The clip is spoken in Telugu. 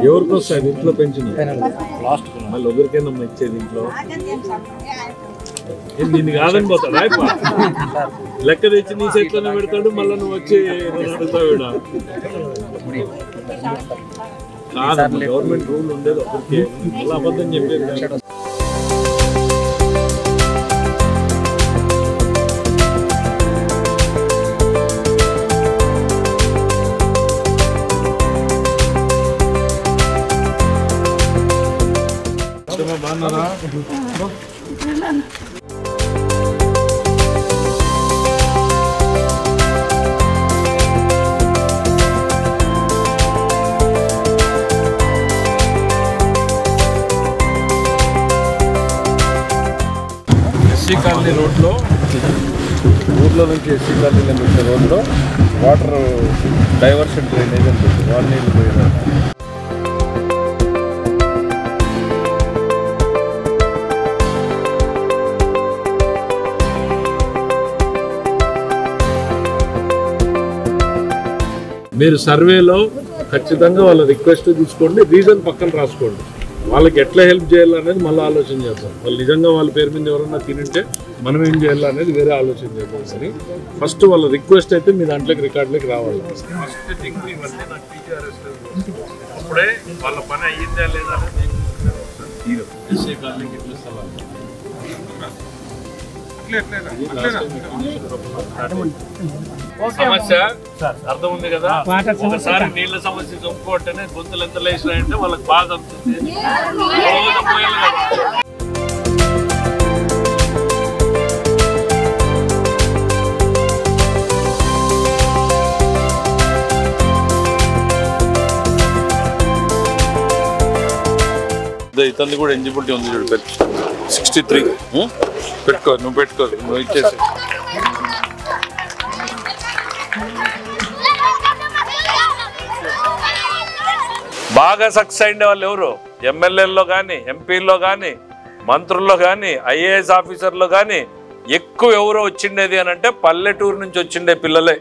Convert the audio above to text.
ఎవరికి వస్తాయి ఇంట్లో పెన్షన్ మళ్ళీ ఒకరికేనమ్మా ఇచ్చేది ఇంట్లో నిన్ను కాదని పోతాడా లెక్క తెచ్చి నీ చేతిలోనే పెడతాడు మళ్ళీ నువ్వు వచ్చి అడుగుతావు కాదు గవర్నమెంట్ రూల్ ఉండేది ఒకరికి మళ్ళీ అబద్ధం చెప్పేది బాగున్నారా ఎస్సీ కాలనీ రోడ్లో ఊర్లో నుంచి ఎస్సీ కాలనీ వచ్చే రోడ్లో వాటర్ డైవర్షన్ డ్రైనేజ్ అని చెప్పి వాటర్ నీళ్ళు పోయినా మీరు సర్వేలో ఖచ్చితంగా వాళ్ళ రిక్వెస్ట్ తీసుకోండి రీజన్ పక్కన రాసుకోండి వాళ్ళకి ఎట్లా హెల్ప్ చేయాలనేది మళ్ళీ ఆలోచన చేద్దాం వాళ్ళు నిజంగా వాళ్ళ పేరు మీద ఎవరన్నా తినింటే మనం ఏం చేయాలనేది వేరే ఆలోచన చేద్దాం సరే ఫస్ట్ వాళ్ళ రిక్వెస్ట్ అయితే మీ దాంట్లోకి రికార్డులోకి రావాలి ఫస్ట్ థింగ్ ఇవన్నీ నాకు టీచర్స్ అప్పుడే వాళ్ళ పని అయ్యిందా లేదా సమస్య అర్థం ఉంది కదా ఒకసారి నీళ్ళ సమస్య చంపుకుంటేనే గొంతులు ఎంత లేచినాయంటే వాళ్ళకి బాధ అవుతుంది ఇతన్ని కూడా ఎలిజిబిలిటీ ఉంది చూడు 63 పెట్టుకో నువ్వు పెట్టుకో నువ్వు ఇచ్చేసి బాగా సక్సెస్ అయిన వాళ్ళు ఎవరు ఎమ్మెల్యేల్లో కానీ ఎంపీల్లో కానీ మంత్రుల్లో కానీ ఐఏఎస్ ఆఫీసర్లో కానీ ఎక్కువ ఎవరో వచ్చిండేది అని అంటే పల్లెటూరు నుంచి వచ్చిండే పిల్లలే